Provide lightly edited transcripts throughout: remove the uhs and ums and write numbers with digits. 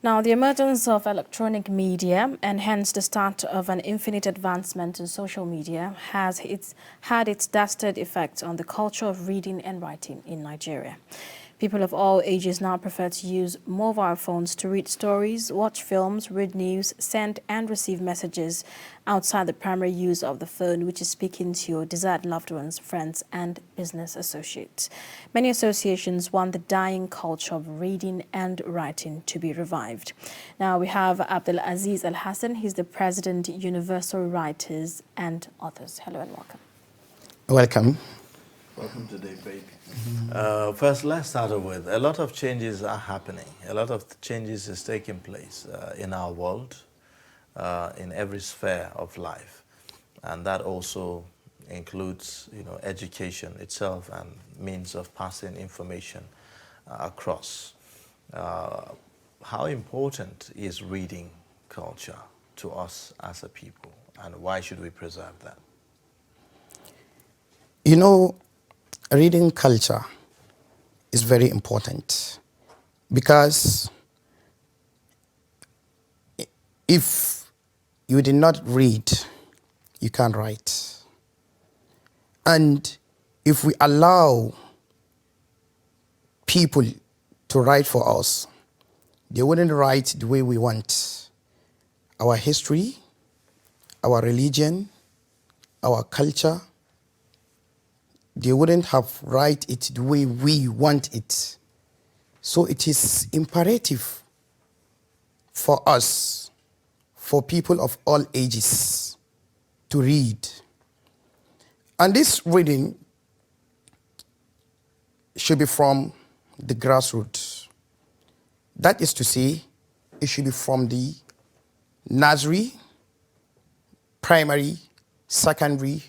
Now, the emergence of electronic media and hence the start of an infinite advancement in social media has had its dastard effect on the culture of reading and writing in Nigeria. People of all ages now prefer to use mobile phones to read stories, watch films, read news, send and receive messages outside the primary use of the phone, which is speaking to your desired loved ones, friends, and business associates. Many associations want the dying culture of reading and writing to be revived. Now we have Abdul Aziz Al Hassan. He's the president, Universal Writers and Authors. Hello and welcome. Welcome. Welcome to Day Break. First, let's start off with a lot of changes are happening. A lot of changes is taking place in our world, in every sphere of life, and that also includes, education itself and means of passing information across. How important is reading culture to us as a people, and why should we preserve that? Reading culture is very important because if you did not read, you can't write. And if we allow people to write for us, they wouldn't write the way we want. Our history, our religion, our culture, they wouldn't have write it the way we want it. So it is imperative for us, for people of all ages, to read. And this reading should be from the grassroots. That is to say, it should be from the nursery, primary, secondary,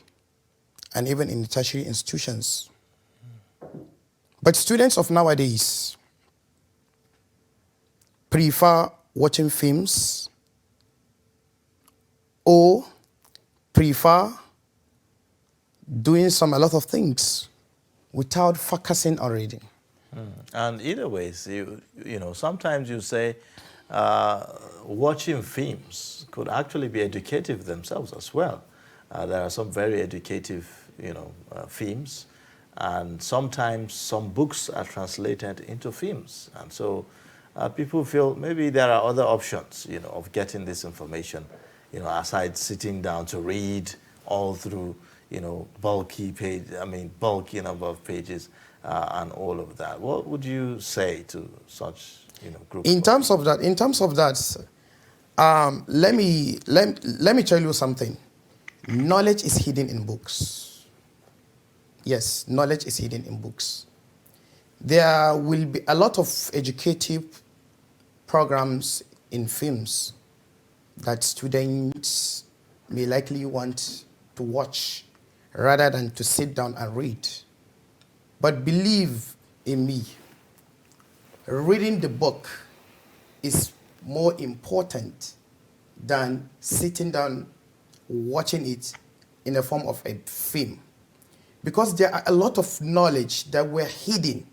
and even in the tertiary institutions. But students of nowadays prefer watching films or prefer doing a lot of things without focusing on reading. And either ways, sometimes you say watching films could actually be educative themselves as well. There are some very educative films, and sometimes some books are translated into films, and so people feel maybe there are other options of getting this information aside sitting down to read all through bulky number of pages and all of that. What would you say to such groups? In terms of that, let me tell you something. Knowledge is hidden in books. Yes, knowledge is hidden in books. There will be a lot of educative programs in films that students may likely want to watch rather than to sit down and read. But believe in me, reading the book is more important than sitting down watching it in the form of a film, because there are a lot of knowledge that were hidden.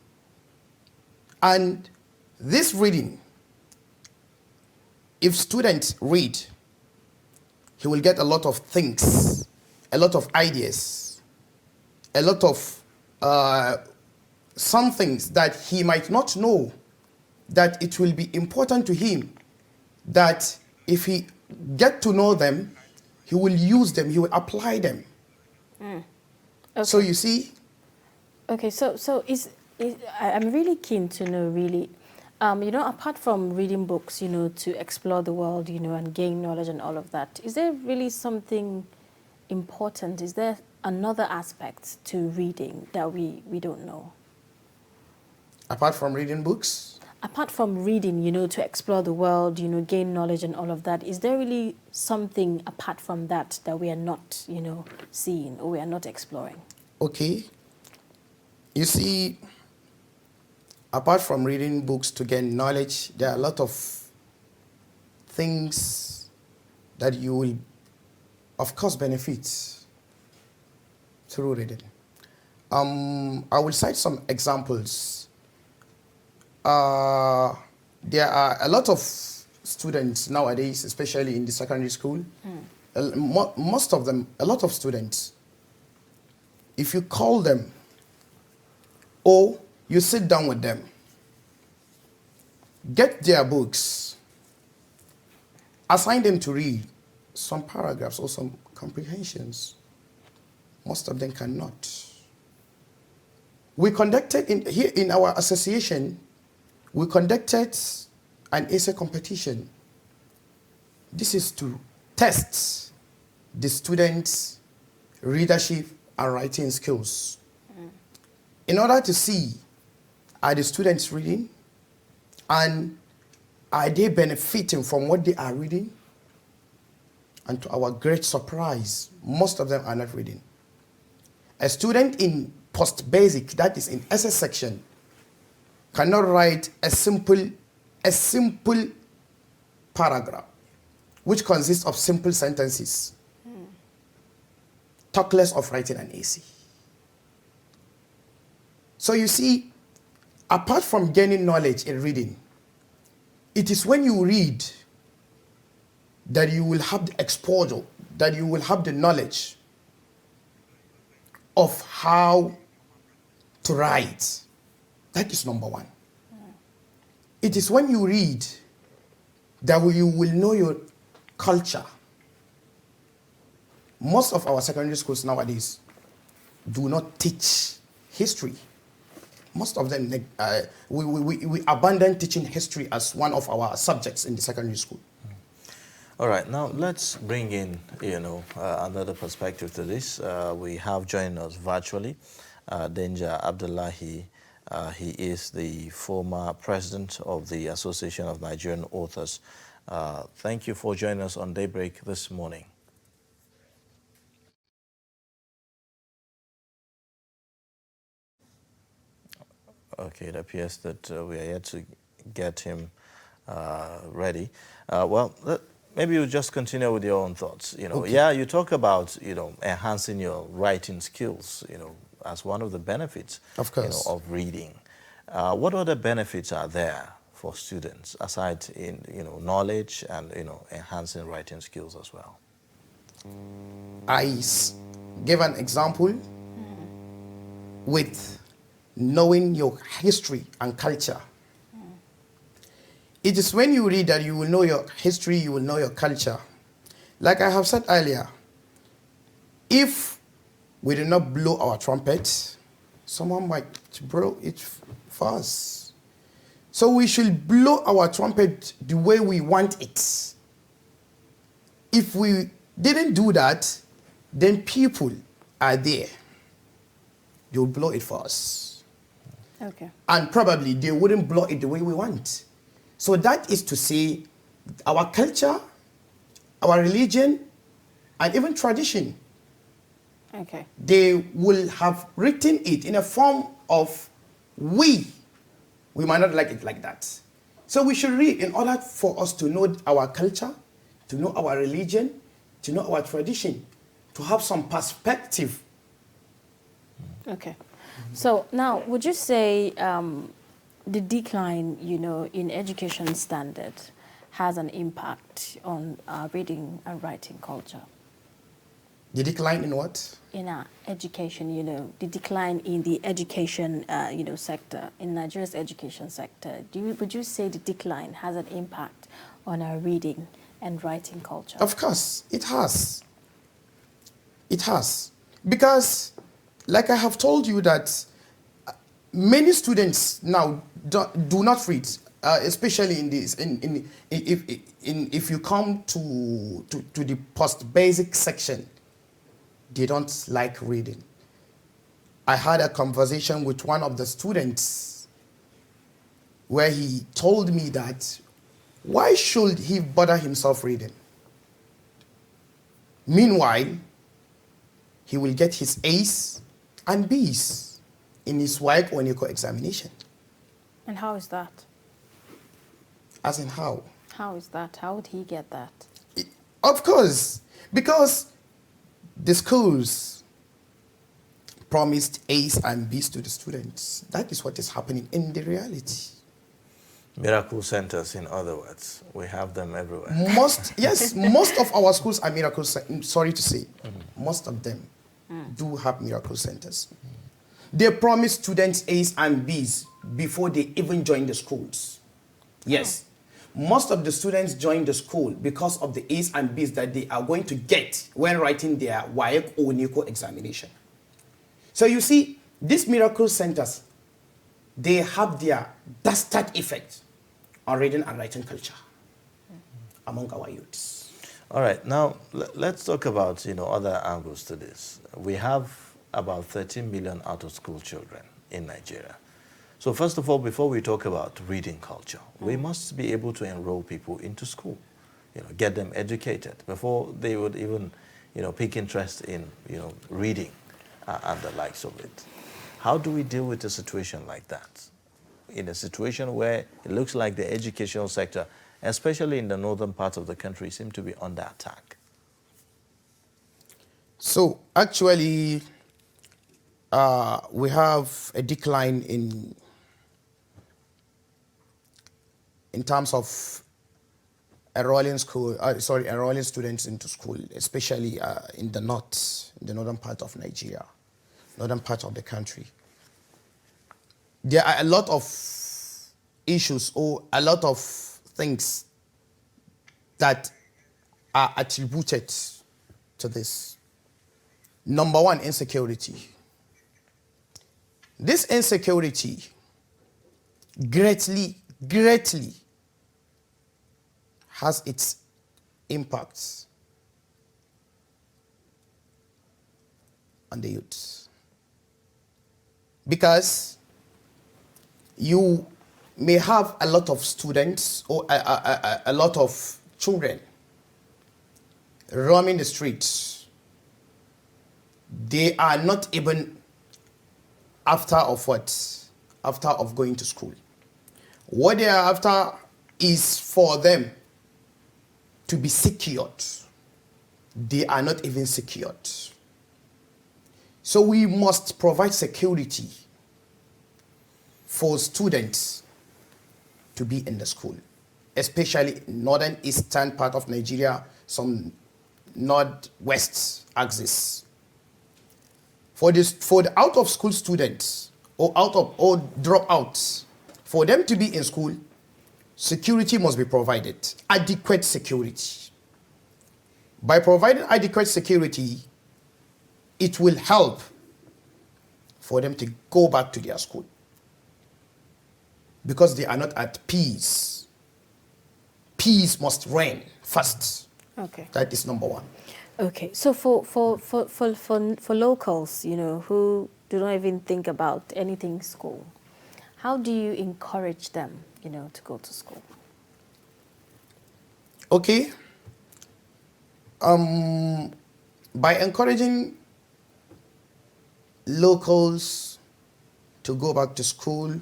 And this reading, if students read, he will get a lot of things, a lot of ideas, a lot of some things that he might not know, that it will be important to him, that if he get to know them, he will use them, he will apply them. Okay. So you see? Okay, so I'm really keen to know, really, apart from reading books, to explore the world, and gain knowledge and all of that, is there really something important? Is there another aspect to reading that we don't know? Apart from reading books? Apart from reading, to explore the world, gain knowledge and all of that, is there really something apart from that that we are not, seeing or we are not exploring? Okay. You see, apart from reading books to gain knowledge, there are a lot of things that you will, of course, benefit through reading. I will cite some examples. There are a lot of students nowadays, especially in the secondary school, most of them, a lot of students, if you call them or you sit down with them, get their books, assign them to read some paragraphs or some comprehensions, most of them cannot. We conducted, here in our association, we conducted an essay competition. This is to test the students' readership and writing skills. In order to see, are the students reading? And are they benefiting from what they are reading? And to our great surprise, most of them are not reading. A student in post-basic, that is in SS section, cannot write a simple paragraph, which consists of simple sentences. Talk less of writing an essay. So you see, apart from gaining knowledge in reading, it is when you read that you will have the exposure, that you will have the knowledge of how to write. That is number one. It is when you read that you will know your culture. Most of our secondary schools nowadays do not teach history. Most of them, we abandon teaching history as one of our subjects in the secondary school. All right, now let's bring in, another perspective to this. We have joined us virtually, Denja Abdullahi. He is the former president of the Association of Nigerian Authors. Thank you for joining us on Daybreak this morning. Okay, it appears that we are yet to get him ready. Maybe you just continue with your own thoughts. Okay. Yeah, you talk about enhancing your writing skills, as one of the benefits, of course, of reading. What other benefits are there for students aside in knowledge and enhancing writing skills as well? I give an example with knowing your history and culture. It is when you read that you will know your history, you will know your culture. Like I have said earlier, if we do not blow our trumpet, someone might blow it for us. So we should blow our trumpet the way we want it. If we didn't do that, then people are there. They will blow it for us. Okay. And probably they wouldn't blow it the way we want. So that is to say, our culture, our religion, and even tradition, Okay. they will have written it in a form of we might not like it like that. So we should read in order for us to know our culture, to know our religion, to know our tradition, to have some perspective. Okay. So now, would you say the decline, in education standard has an impact on our reading and writing culture? The decline in what? In our education, the decline in the education, sector, in Nigeria's education sector. Would you say the decline has an impact on our reading and writing culture? Of course, it has. It has. Because, like I have told you that many students now do not read, especially in this. If you come to the post-basic section, they don't like reading. I had a conversation with one of the students where he told me that why should he bother himself reading? Meanwhile, he will get his A's and B's in his WAEC or NECO examination. And how is that? As in how? How is that? How would he get that? Of course, because the schools promised A's and B's to the students. That is what is happening in the reality. Miracle centers, in other words. We have them everywhere. Yes, most of our schools are miracle centers. Sorry to say, most of them do have miracle centers. They promise students A's and B's before they even join the schools. Yes. Most of the students join the school because of the A's and B's that they are going to get when writing their WAEC or NICO examination. So you see, these miracle centers, they have their dastard effect on reading and writing culture among our youths. All right, now let's talk about other angles to this. We have about 13 million out-of-school children in Nigeria. So first of all, before we talk about reading culture, we must be able to enroll people into school, get them educated before they would even, pick interest in, reading and the likes of it. How do we deal with a situation like that? In a situation where it looks like the educational sector, especially in the northern part of the country, seem to be under attack. So actually, we have a decline in terms of enrolling students into school, especially in the northern part of Nigeria, northern part of the country. There are a lot of issues or a lot of things that are attributed to this. Number one, insecurity. This insecurity greatly has its impacts on the youth. Because you may have a lot of students or a lot of children roaming the streets. They are not even after of going to school. What they are after is for them to be secured. They are not even secured. So we must provide security for students to be in the school, especially northern eastern part of Nigeria, some northwest axis. For the out of school students or dropouts, for them to be in school, security must be provided, adequate security. By providing adequate security, it will help for them to go back to their school because they are not at peace. Peace must reign first. Okay. That is number one. Okay, so for locals, who do not even think about anything school, how do you encourage them, to go to school? Okay. By encouraging locals to go back to school,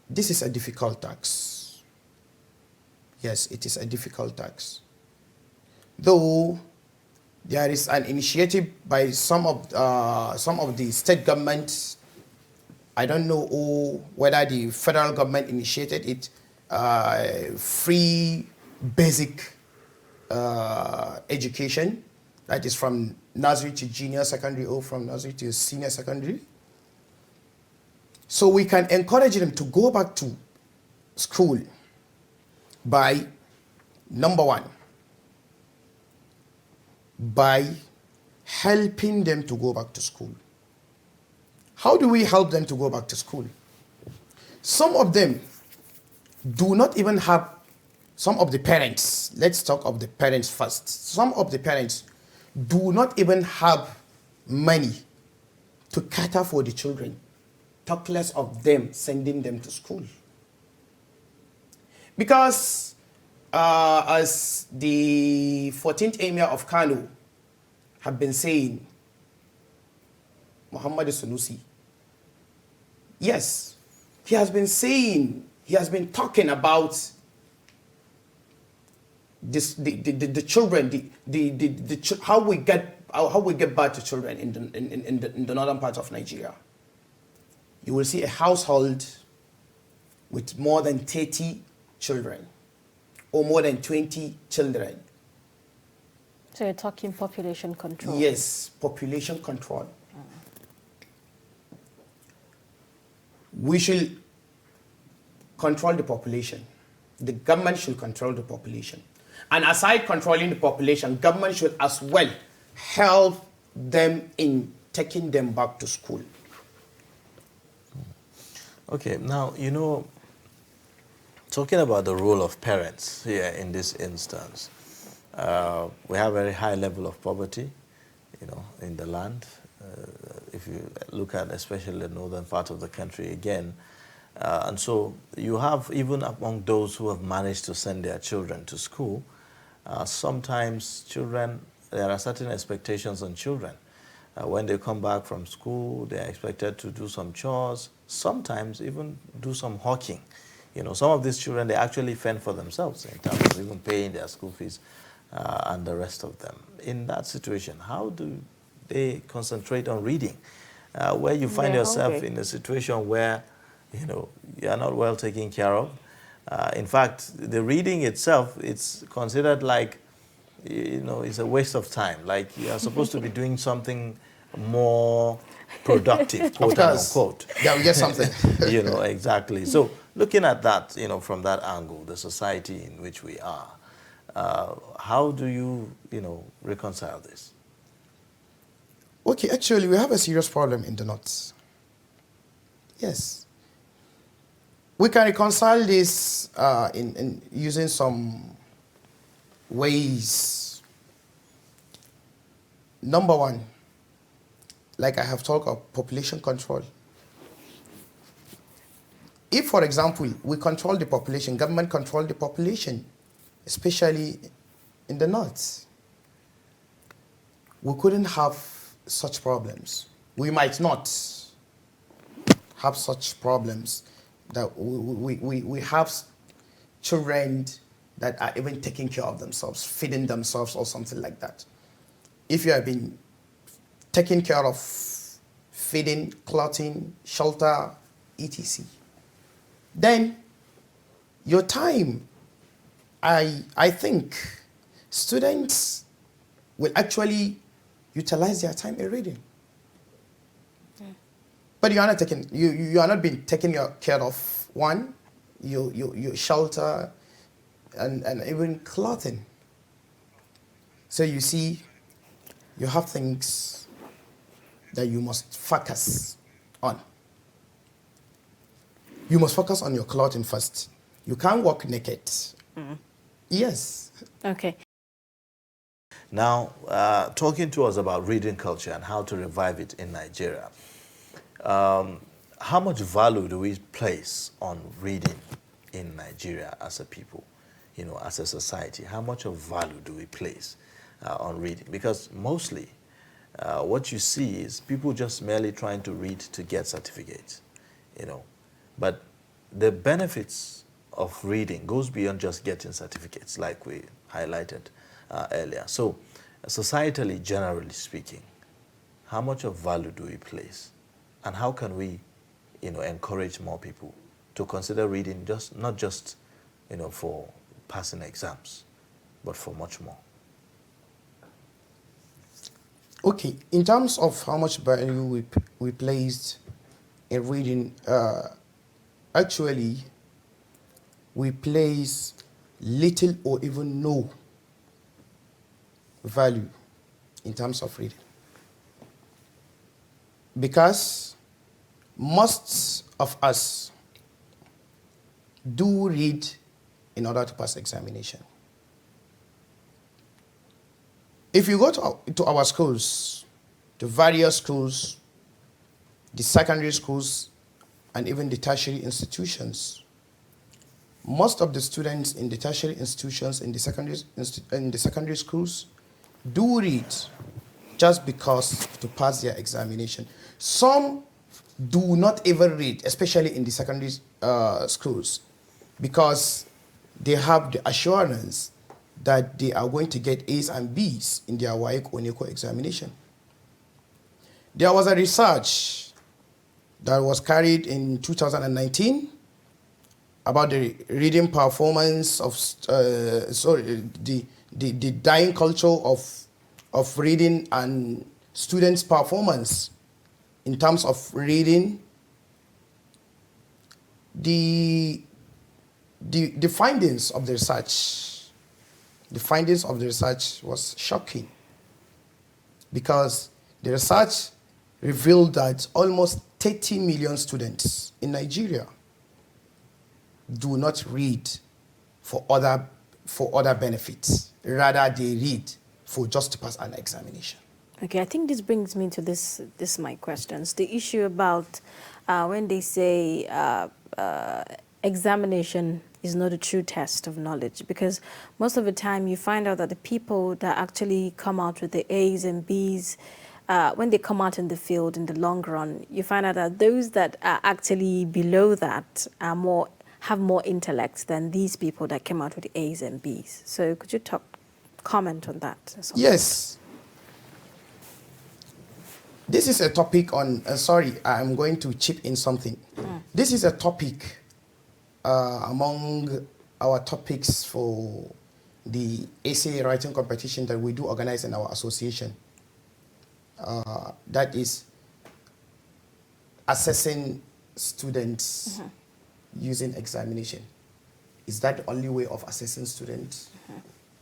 this is a difficult task. Yes, it is a difficult task. Though there is an initiative by some of the state governments, I don't know whether the federal government initiated it, free basic education, that is from nursery to junior secondary or from nursery to senior secondary. So we can encourage them to go back to school by, number one, by helping them to go back to school. How do we help them to go back to school? Some of them do not even have, some of the parents, let's talk of the parents first. Some of the parents do not even have money to cater for the children, talk less of them sending them to school. Because as the 14th Emir of Kano have been saying, Muhammad Sunusi, yes, he has been saying, he has been talking about this, the children, how we get back to children in the northern part of Nigeria. You will see a household with more than 30 children or more than 20 children. So you're talking population control? Yes, population control. We should control the population. The government should control the population. And aside controlling the population, government should as well help them in taking them back to school. Okay, now, you know, talking about the role of parents here in this instance, we have a very high level of poverty, you know, in the land. If you look at especially the northern part of the country again, and so you have, even among those who have managed to send their children to school, sometimes children, there are certain expectations on children. When they come back from school, they are expected to do some chores, sometimes even do some hawking. You know, some of these children, they actually fend for themselves in terms of even paying their school fees and the rest of them. In that situation, how do they concentrate on reading? Where you find yourself in a situation where, you know, you are not well taken care of. In fact, the reading itself, it's considered like, you know, it's a waste of time. Like you are supposed to be doing something more productive, quote unquote. Yeah, we get something. You know, exactly. So looking at that, you know, from that angle, the society in which we are, how do you, you know, reconcile this? Okay, actually, we have a serious problem in the North. Yes. We can reconcile this in using some ways. Number one, like I have talked of population control. If, for example, we control the population, government control the population, especially in the North, we couldn't have such problems. We might not have such problems that we have children that are even taking care of themselves, feeding themselves or something like that. If you have been taking care of feeding, clothing, shelter, etc., then your time, I think students will actually utilize their time in reading. But you are not taking, you are not being taken care of, one, your shelter, and even clothing. So you see, you have things that you must focus on. You must focus on your clothing first. You can't walk naked. Yes. Okay. Now, talking to us about reading culture and how to revive it in Nigeria, how much value do we place on reading in Nigeria as a people, you know, as a society? How much of value do we place on reading? Because mostly what you see is people just merely trying to read to get certificates, you know. But the benefits of reading goes beyond just getting certificates, like we highlighted earlier. So societally, generally speaking, how much of value do we place? And how can we, you know, encourage more people to consider reading not just, you know, for passing exams, but for much more? Okay, in terms of how much value we placed in reading, actually, we place little or even no value in terms of reading. Because most of us do read in order to pass examination. If you go to our schools, the various schools, the secondary schools, and even the tertiary institutions, most of the students in the tertiary institutions, in the secondary schools, do read just because to pass their examination. Some do not even read, especially in the secondary schools, because they have the assurance that they are going to get A's and B's in their WAEC or NECO examination. There was a research that was carried in 2019 about the reading performance of the dying culture of reading and students' performance in terms of reading. The findings of the research, was shocking, because the research revealed that almost 30 million students in Nigeria do not read for other benefits. Rather, they read for just to pass an examination. Okay, I think this brings me to this my questions. The issue about when they say examination is not a true test of knowledge, because most of the time you find out that the people that actually come out with the A's and B's, when they come out in the field in the long run, you find out that those that are actually below that have more intellect than these people that came out with the A's and B's. So could you comment on that? Yes. This is a topic on, sorry, I'm going to chip in something. This is a topic among our topics for the essay writing competition that we do organize in our association. That is assessing students using examination. Is that the only way of assessing students?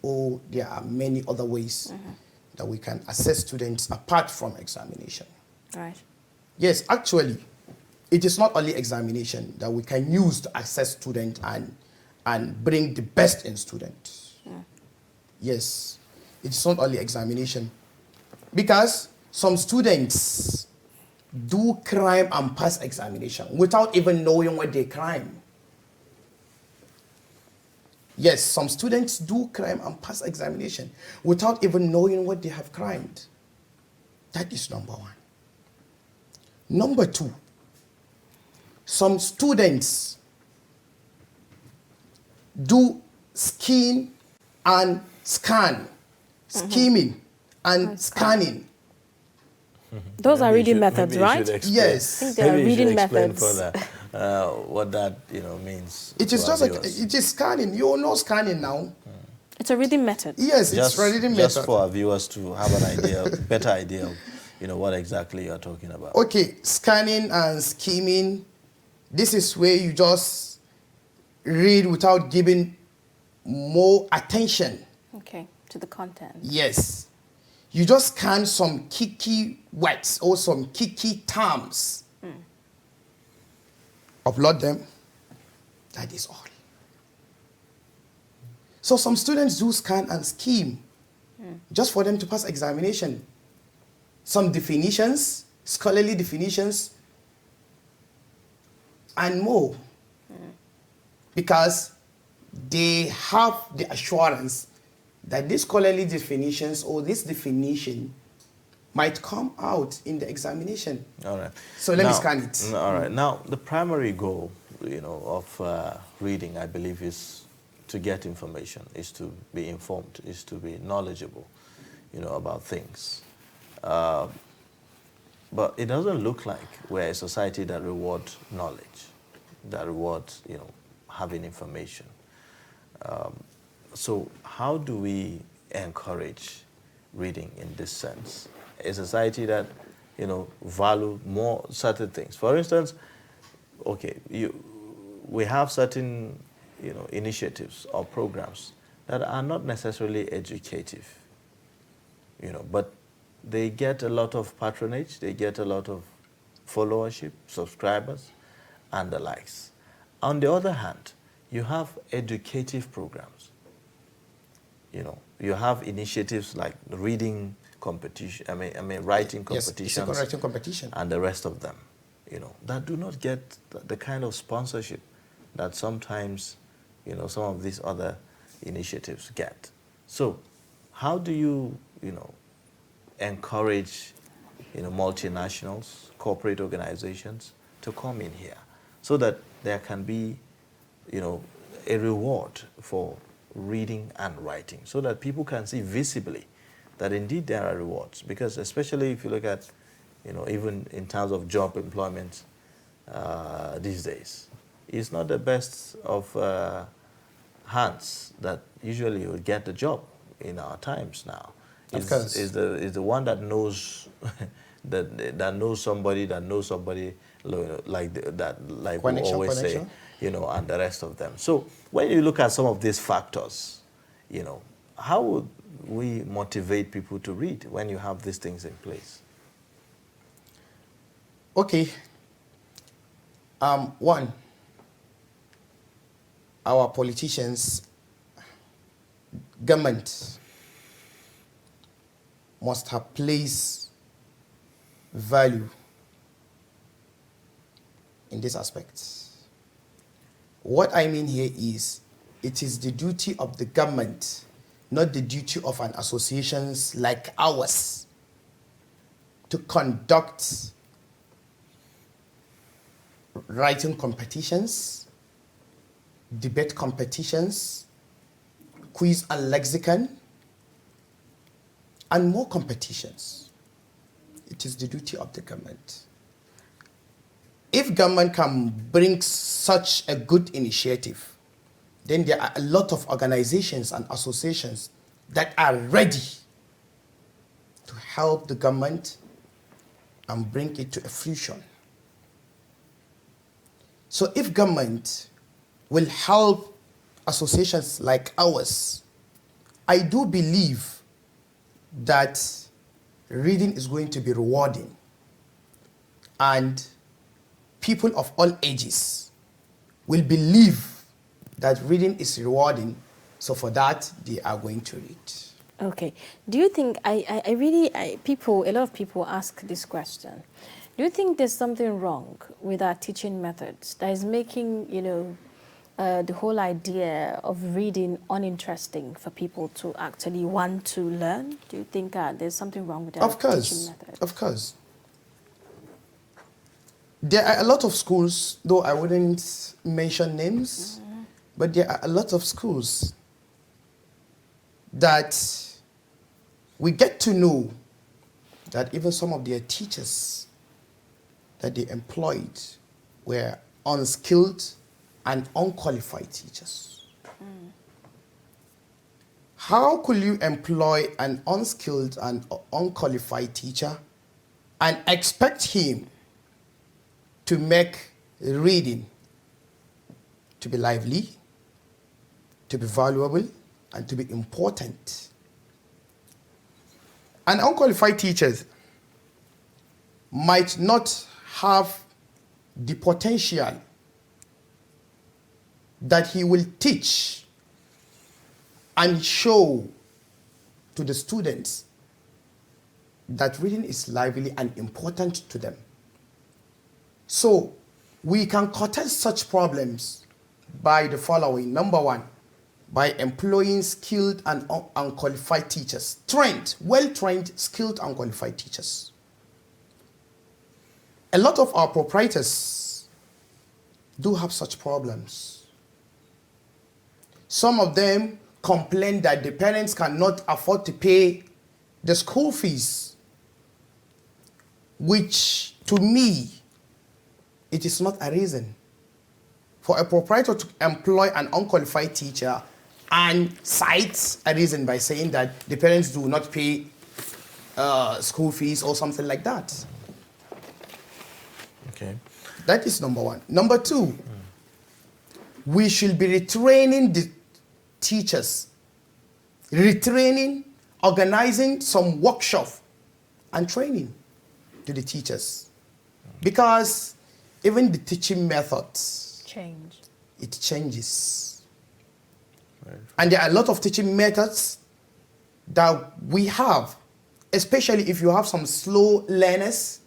Or there are many other ways that we can assess students apart from examination? Right. Yes, actually, it is not only examination that we can use to assess students and bring the best in students. Yes, it's not only examination. Because some students do crime and pass examination without even knowing what they crime. Yes, some students do crime and pass examination without even knowing what they have crimed. That is number one. Number two, some students do scheme and scan, scheming and scanning. Those are reading methods, right? Yes. I think they are reading methods. Further, what that means. It is just like, it is scanning. You know scanning now. It's a reading method. Yes, it's a reading method. Just for our viewers to have an idea, better idea of what exactly you are talking about. Okay, scanning and scheming. This is where you just read without giving more attention. Okay, to the content. Yes. You just scan some kiki words or some kiki terms. Upload them. That is all. So some students do scan and scheme just for them to pass examination. Some definitions, scholarly definitions, and more. Because they have the assurance that these scholarly definitions or this definition might come out in the examination. All right. So let me scan it. All right. Now, the primary goal, of reading, I believe, is to get information, is to be informed, is to be knowledgeable, about things. But it doesn't look like we're a society that rewards knowledge, that rewards, having information. So how do we encourage reading in this sense? A society that, value more certain things. For instance, okay, we have certain, initiatives or programs that are not necessarily educative, but they get a lot of patronage, they get a lot of followership, subscribers, and the likes. On the other hand, you have educative programs. You have initiatives like reading competition, writing competitions, yes, writing competition, and the rest of them, that do not get the kind of sponsorship that sometimes, some of these other initiatives get. So, how do you, encourage, multinationals, corporate organizations to come in here so that there can be, a reward for reading and writing, so that people can see visibly that indeed there are rewards? Because especially if you look at, even in terms of job employment these days, is not the best of hands that usually would get the job in our times now. Of course. Is the one that knows that knows somebody like like we always say, you know, and the rest of them. So when you look at some of these factors, you know, how would we motivate people to read when you have these things in place? Okay. One, our politicians, government must have placed value in this aspect. What I mean here is, it is the duty of the government, not the duty of an associations like ours, to conduct writing competitions, debate competitions, quiz and lexicon, and more competitions. It is the duty of the government. If government can bring such a good initiative, then there are a lot of organizations and associations that are ready to help the government and bring it to a fruition. So if government will help associations like ours, I do believe that reading is going to be rewarding, and people of all ages will believe that reading is rewarding, so for that they are going to read. Okay. Do you think, a lot of people ask this question. Do you think there's something wrong with our teaching methods that is making, you know, the whole idea of reading uninteresting for people to actually want to learn? Do you think there's something wrong with our teaching methods? Of course. There are a lot of schools, though I wouldn't mention names, but there are a lot of schools that we get to know that even some of their teachers that they employed were unskilled and unqualified teachers. How could you employ an unskilled and unqualified teacher and expect him to make reading to be lively, to be valuable, and to be important? An unqualified teacher might not have the potential that he will teach and show to the students that reading is lively and important to them. So we can curtail such problems by the following. Number one, by employing skilled and unqualified teachers. Trained, well-trained, skilled and qualified teachers. A lot of our proprietors do have such problems. Some of them complain that the parents cannot afford to pay the school fees, which to me, it is not a reason for a proprietor to employ an unqualified teacher and cites a reason by saying that the parents do not pay school fees or something like that. Okay. That is number one. Number two, we should be retraining the teachers, organizing some workshop and training to the teachers. Because even the teaching methods, it changes. Right. And there are a lot of teaching methods that we have, especially if you have some slow learners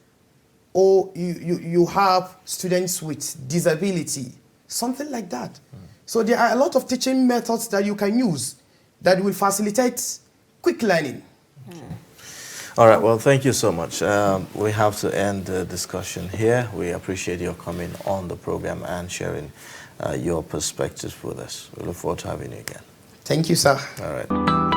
or you have students with disability, something like that. So there are a lot of teaching methods that you can use that will facilitate quick learning. All right, well, thank you so much. We have to end the discussion here. We appreciate your coming on the program and sharing your perspectives with us. We look forward to having you again. Thank you, sir. All right.